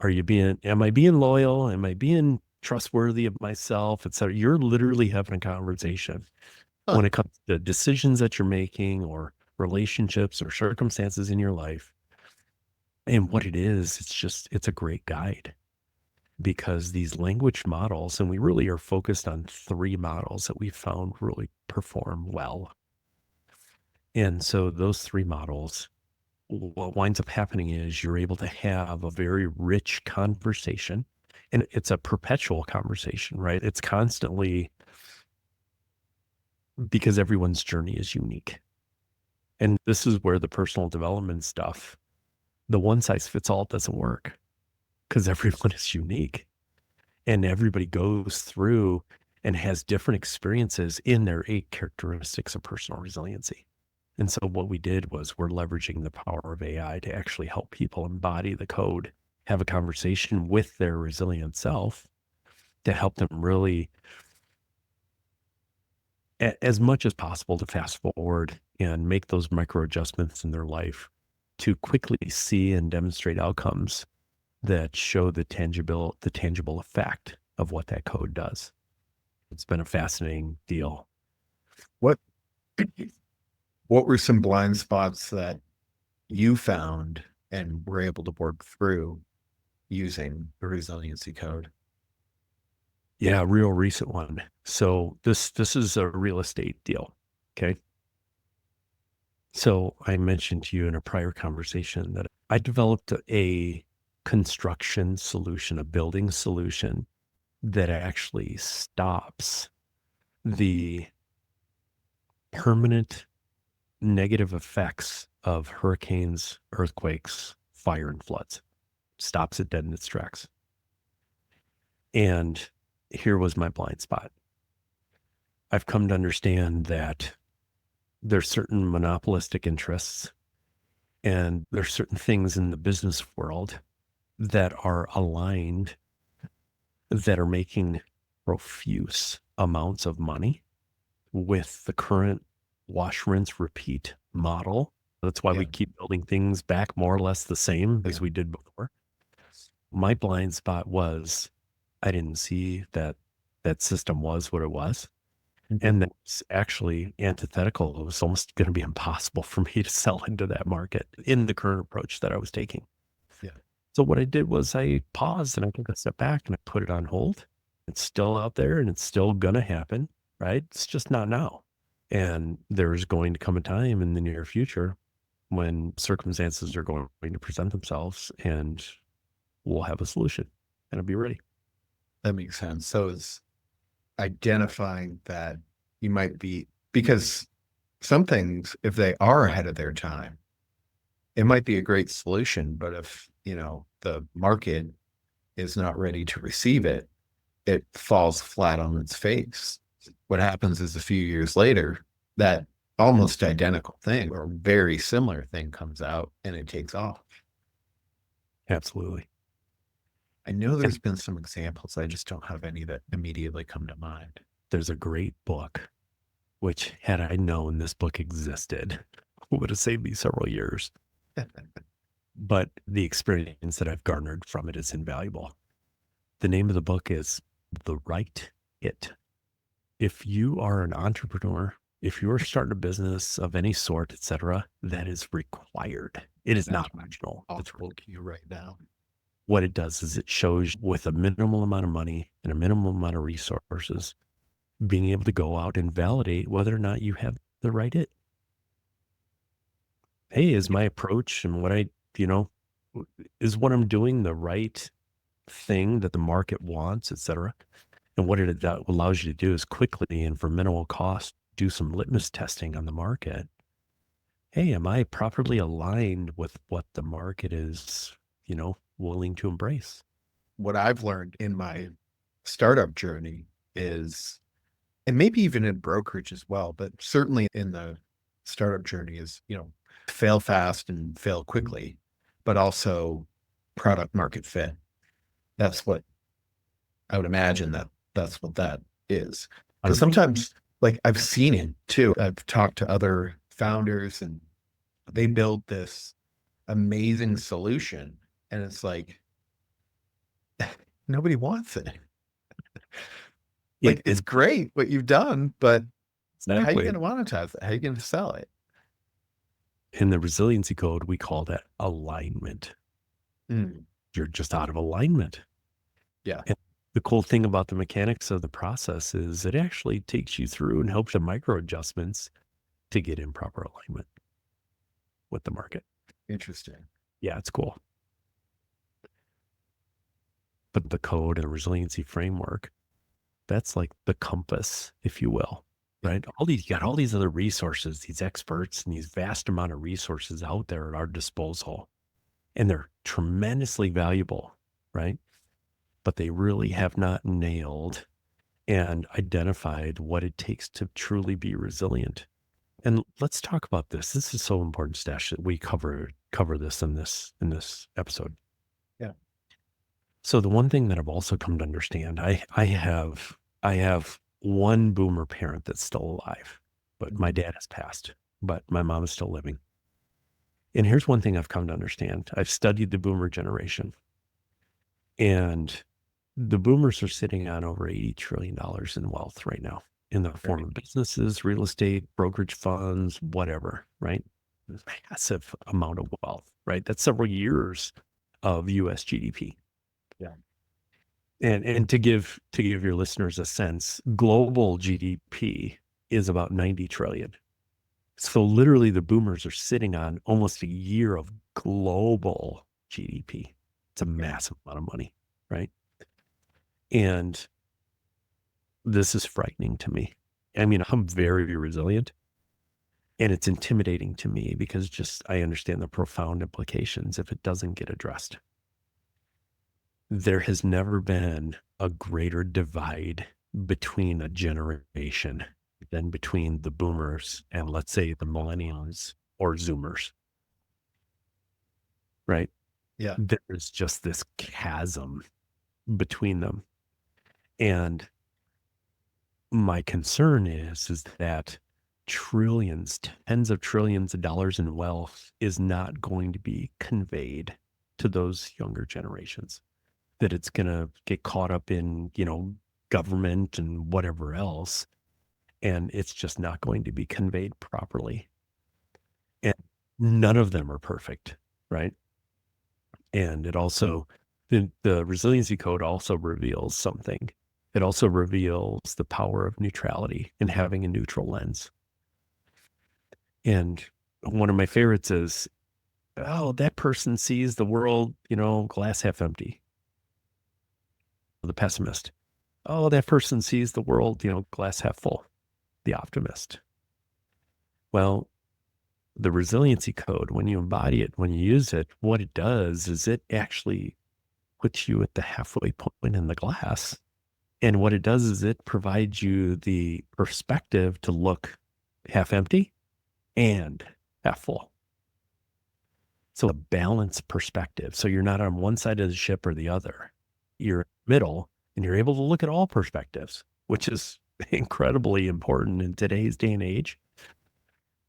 Am I being loyal? Am I being trustworthy of myself, et cetera? You're literally having a conversation Huh. when it comes to decisions that you're making or relationships or circumstances in your life. And what it is, it's a great guide because these language models, and we really are focused on 3 models that we found really perform well. And so those 3 models, what winds up happening is you're able to have a very rich conversation, and it's a perpetual conversation, right? It's constantly, because everyone's journey is unique. And this is where the personal development stuff, the one size fits all doesn't work because everyone is unique and everybody goes through and has different experiences in their 8 characteristics of personal resiliency. And so what we did was we're leveraging the power of AI to actually help people embody the code, have a conversation with their resilient self to help them really, as much as possible, to fast forward and make those micro adjustments in their life to quickly see and demonstrate outcomes that show the tangible effect of what that code does. It's been a fascinating deal. What what were some blind spots that you found and were able to work through using the resiliency code? Yeah, real recent one. So this is a real estate deal. Okay. So I mentioned to you in a prior conversation that I developed a construction solution, a building solution that actually stops the permanent negative effects of hurricanes, earthquakes, fire, and floods. Stops it dead in its tracks. And here was my blind spot. I've come to understand that there's certain monopolistic interests and there's certain things in the business world that are aligned, that are making profuse amounts of money with the current wash, rinse, repeat model. That's why Yeah. we keep building things back more or less the same as Yeah. we did before. My blind spot was I didn't see that that system was what it was. And that's actually antithetical. It was almost going to be impossible for me to sell into that market in the current approach that I was taking. Yeah. So what I did was I paused and I took a step back and I put it on hold. It's still out there and it's still going to happen, right? It's just not now. And there's going to come a time in the near future when circumstances are going to present themselves and we'll have a solution and it'll be ready. That makes sense. So it's identifying that you might be, because some things, if they are ahead of their time, it might be a great solution, but if, the market is not ready to receive it, it falls flat on its face. What happens is a few years later, that almost identical thing or very similar thing comes out and it takes off. Absolutely. I know there's been some examples. I just don't have any that immediately come to mind. There's a great book, which had I known this book existed, would have saved me several years. But the experience that I've garnered from it is invaluable. The name of the book is The Right It. If you are an entrepreneur, if you are starting a business of any sort, etc., that is required. It is not optional. I'll It's quote you right now. what it does is it shows with a minimal amount of money and a minimal amount of resources, being able to go out and validate whether or not you have the right it. Hey, is my approach and what is what I'm doing the right thing that the market wants, et cetera? And what it allows you to do is quickly and for minimal cost, do some litmus testing on the market. Hey, am I properly aligned with what the market is, willing to embrace? What I've learned in my startup journey is, and maybe even in brokerage as well, but certainly in the startup journey is, fail fast and fail quickly, but also product market fit. That's what I would imagine that's what that is. Because sometimes like I've seen it too. I've talked to other founders and they build this amazing solution and it's like nobody wants it. Yeah, Like it's great what you've done, but how are you exactly. going to monetize it? How are you going to sell it? In the Resiliency Code, we call that alignment. Mm, You're just out of alignment. yeah. And the cool thing about the mechanics of the process is it actually takes you through and helps you micro adjustments to get in proper alignment with the market. Interesting. Yeah, it's cool. But the code and resiliency framework, that's like the compass, if you will, right? You got all these other resources, these experts and these vast amount of resources out there at our disposal, and they're tremendously valuable, right? But they really have not nailed and identified what it takes to truly be resilient. And let's talk about this. This is so important, Stash, that we cover this in this episode. Yeah. So the one thing that I've also come to understand, I have one boomer parent that's still alive, but my dad has passed, but my mom is still living. And here's one thing I've come to understand. I've studied the boomer generation, and the boomers are sitting on over $80 trillion in wealth right now in the form of businesses, real estate, brokerage funds, whatever, right? Massive amount of wealth, right? That's several years of US GDP. Yeah. And to give your listeners a sense, global GDP is about 90 trillion. So literally the boomers are sitting on almost a year of global GDP. It's a massive amount of money, right? And this is frightening to me. I mean, I'm very resilient and it's intimidating to me because I understand the profound implications if it doesn't get addressed. There has never been a greater divide between a generation than between the boomers and, let's say, the millennials or Zoomers, right? Yeah. There's just this chasm between them. And my concern is that trillions, tens of trillions of dollars in wealth is not going to be conveyed to those younger generations, that it's going to get caught up in, government and whatever else. And it's just not going to be conveyed properly. And none of them are perfect, right? And it also, the Resiliency Code also reveals something. It also reveals the power of neutrality and having a neutral lens. And one of my favorites is, oh, that person sees the world, glass half empty. The pessimist. Oh, that person sees the world, glass half full. The optimist. Well, the Resiliency Code, when you embody it, when you use it, what it does is it actually puts you at the halfway point in the glass. And what it does is it provides you the perspective to look half empty and half full. So a balanced perspective. So you're not on one side of the ship or the other. You're in the middle and you're able to look at all perspectives, which is incredibly important in today's day and age.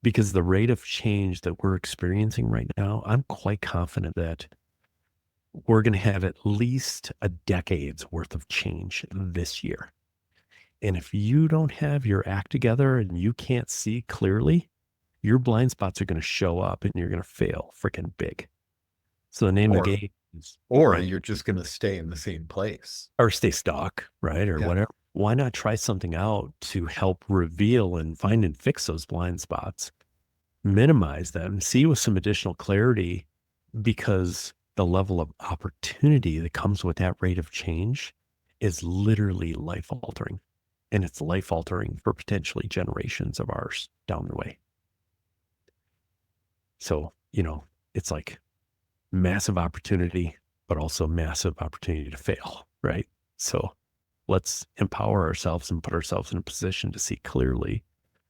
Because the rate of change that we're experiencing right now, I'm quite confident that we're going to have at least a decade's worth of change this year. And if you don't have your act together and you can't see clearly, your blind spots are going to show up and you're going to fail freaking big. So the name of the game is, Or you're just going to stay in the same place. or stay stuck, right? Or whatever. Why not try something out to help reveal and find and fix those blind spots, minimize them, see with some additional clarity, because the level of opportunity that comes with that rate of change is literally life altering. And it's life altering for potentially generations of ours down the way. So, it's like massive opportunity, but also massive opportunity to fail, right? So let's empower ourselves and put ourselves in a position to see clearly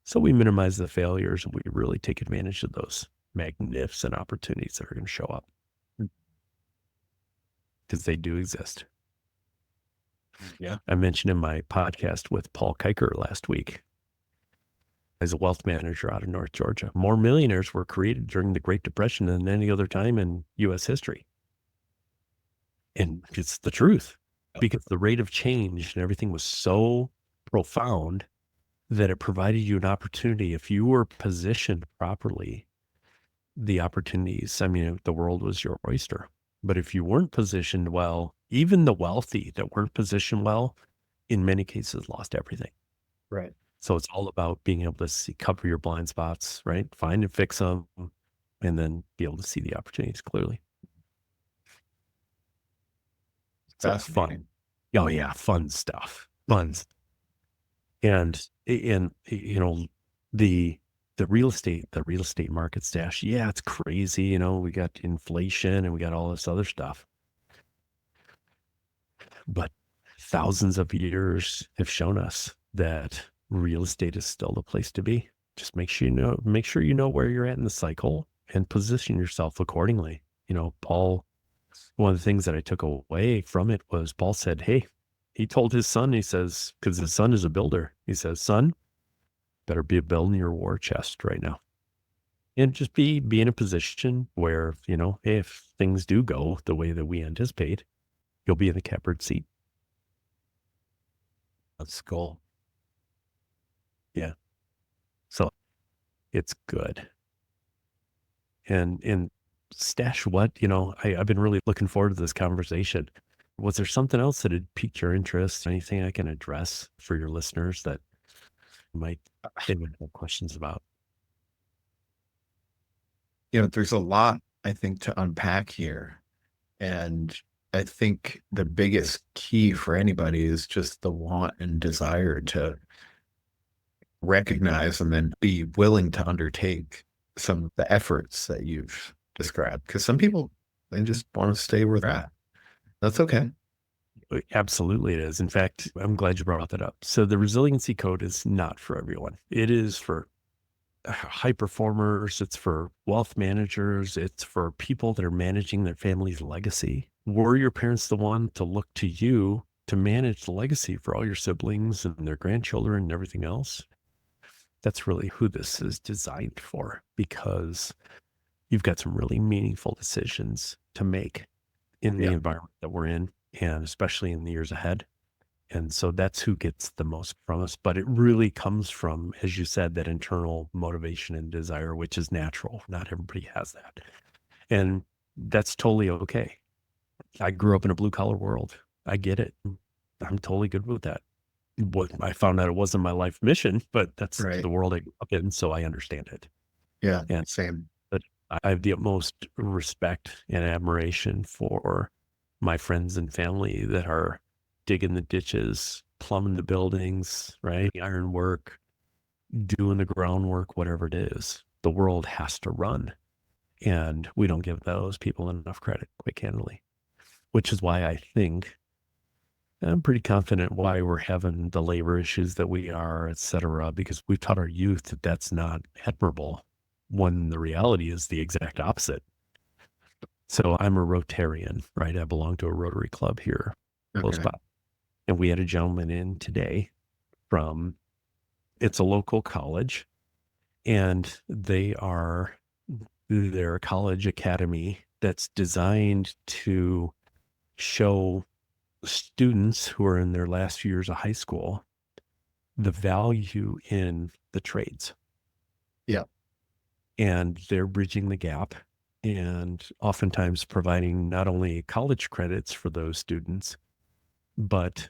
so we minimize the failures and we really take advantage of those magnificent opportunities that are going to show up. Because they do exist. Yeah. I mentioned in my podcast with Paul Kiker last week, as a wealth manager out of North Georgia. More millionaires were created during the Great Depression than any other time in U.S. history. And it's the truth, because the rate of change and everything was so profound that it provided you an opportunity. If you were positioned properly, the opportunities, I mean, the world was your oyster. But if you weren't positioned well, even the wealthy that weren't positioned well, in many cases, lost everything. Right. So it's all about being able to see, cover your blind spots, right? Find and fix them, and then be able to see the opportunities clearly. So it's fun. Fascinating. Oh yeah, fun stuff. Fun. And you know, the real estate market stash, yeah, it's crazy. You know, we got inflation and we got all this other stuff. But thousands of years have shown us that real estate is still the place to be. Just make sure you know where you're at in the cycle and position yourself accordingly. You know, Paul, one of the things that I took away from it was Paul said, hey, he told his son, he says, because his son is a builder, he says, son, better be building your war chest right now. And just be in a position where, you know, if things do go the way that we anticipate, you'll be in the catbird seat. That's cool. Yeah. So it's good. And Stash, what, you know, I've been really looking forward to this conversation. Was there something else that had piqued your interest? Anything I can address for your listeners that they would have questions about? You know, there's a lot, I think, to unpack here. And I think the biggest key for anybody is just the want and desire to recognize and then be willing to undertake some of the efforts that you've described. Because some people, they just want to stay where they're at. That's okay. Absolutely it is. In fact, I'm glad you brought that up. So the Resiliency Code is not for everyone. It is for high performers. It's for wealth managers. It's for people that are managing their family's legacy. Were your parents the one to look to you to manage the legacy for all your siblings and their grandchildren and everything else? That's really who this is designed for, because you've got some really meaningful decisions to make in the environment that we're in, and especially in the years ahead. And so that's who gets the most from us. But it really comes from, as you said, that internal motivation and desire, which is natural. Not everybody has that. And that's totally okay. I grew up in a blue collar world. I get it. I'm totally good with that. What I found out, it wasn't my life mission, but that's the world I grew up in, so I understand it. Yeah, And same. but I have the utmost respect and admiration for my friends and family that are digging the ditches, plumbing the buildings, right? Ironwork, doing the groundwork, whatever it is. The world has to run. And we don't give those people enough credit, quite candidly, which is why I think I'm pretty confident why we're having the labor issues that we are, et cetera, because we've taught our youth that that's not admirable, when the reality is the exact opposite. So I'm a Rotarian, right? I belong to a Rotary Club here close by. And we had a gentleman in today from, it's a local college, and they're a college academy that's designed to show students who are in their last few years of high school the value in the trades. Yeah. And they're bridging the gap and oftentimes providing not only college credits for those students, but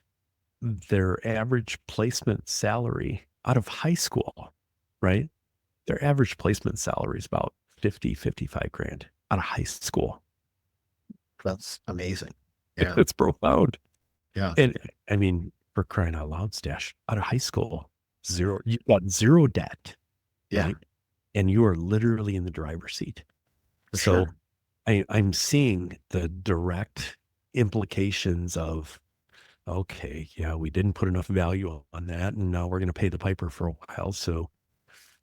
their average placement salary out of high school, right? Their average placement salary is about 55 grand out of high school. That's amazing. Yeah. It's profound. Yeah. And I mean, for crying out loud, Stash, out of high school, you got zero debt. Yeah. Right? And you are literally in the driver's seat. So I'm seeing the direct implications of, okay, yeah, we didn't put enough value on that, and now we're going to pay the piper for a while. So,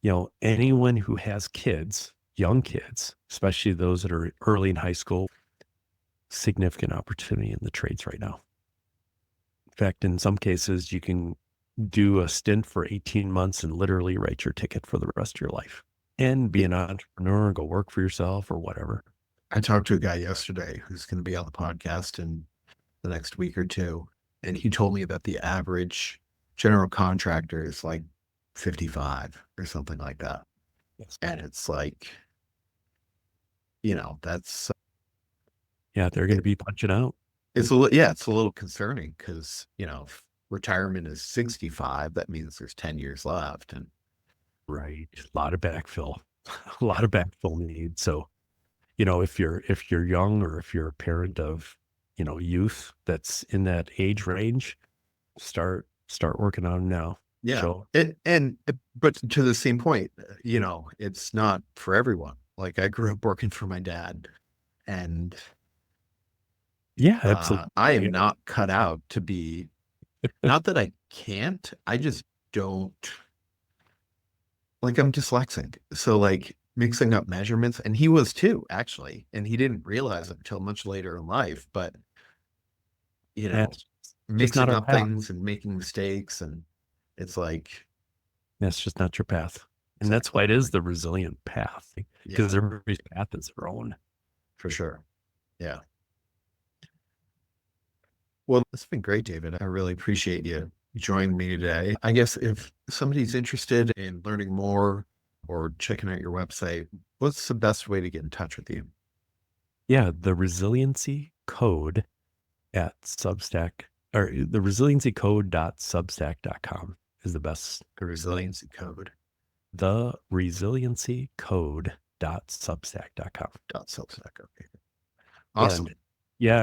you know, anyone who has kids, young kids, especially those that are early in high school, significant opportunity in the trades right now. In fact, in some cases, you can do a stint for 18 months and literally write your ticket for the rest of your life and be an entrepreneur, go work for yourself or whatever. I talked to a guy yesterday who's going to be on the podcast in the next week or two, and he told me that the average general contractor is like 55 or something like that. Yes. And it's like, that's Yeah, they're going to be punching out. it's a little concerning because if retirement is 65, that means there's 10 years left, and Right. A lot of backfill, a lot of backfill needs. So, if you're young or if you're a parent of, youth that's in that age range, start working on them now. yeah. So, But to the same point, it's not for everyone. Like I grew up working for my dad, and yeah, absolutely. I am not cut out to be, not that I can't, I just don't, like I'm dyslexic. So like mixing up measurements, and he was too, actually, and he didn't realize it until much later in life, but That's just mixing not our up path. things and making mistakes, and it's like, That's just not your path. And that's why it is the resilient path, because everybody's path is their own. for sure. Yeah. Well, it's been great, David. I really appreciate you joining me today. I guess if somebody's interested in learning more or checking out your website, what's the best way to get in touch with you? Yeah, the Resiliency Code at Substack, or the resiliencycode.substack.com is the best. The Resiliency Code. The resiliencycode.substack.com. .substack. Okay. Awesome.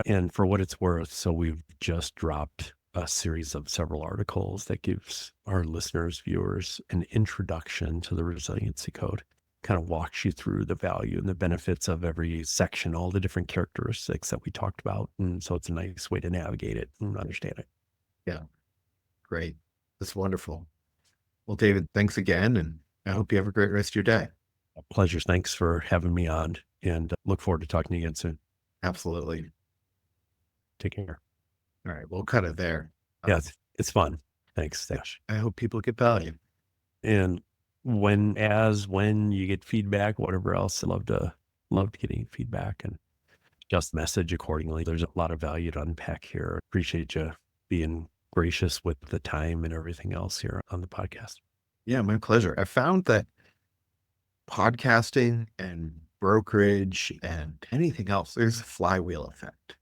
And for what it's worth, so we've just dropped a series of several articles that gives our listeners, viewers, an introduction to the Resiliency Code. Kind of walks you through the value and the benefits of every section, all the different characteristics that we talked about. And so it's a nice way to navigate it and understand it. Yeah. Great. That's wonderful. Well, David, thanks again. And I hope you have a great rest of your day. Pleasure. Thanks for having me on, and look forward to talking to you again soon. Absolutely. Take care. All right. We'll cut it there. Yeah, it's fun. Thanks, Dash. I hope people get value. And when you get feedback, whatever else, I love getting feedback and just message accordingly. There's a lot of value to unpack here. Appreciate you being gracious with the time and everything else here on the podcast. Yeah, my pleasure. I found that podcasting and brokerage and anything else, there's a flywheel effect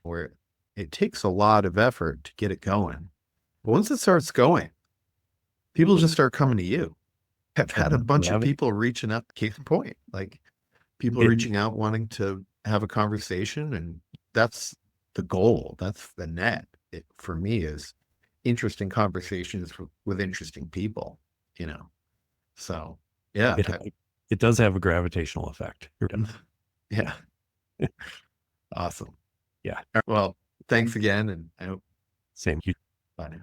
where it takes a lot of effort to get it going. But once it starts going, people just start coming to you. I've had a bunch of people reaching out, case in point, like people reaching out wanting to have a conversation, and that's the goal. That's the net. It, for me, is interesting conversations with interesting people, So, yeah. It does have a gravitational effect. Yeah. Awesome. Yeah. Well, thanks again, and I hope. Same. Bye now.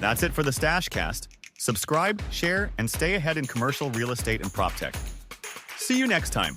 That's it for the Stashcast. Subscribe, share, and stay ahead in commercial real estate and prop tech. See you next time.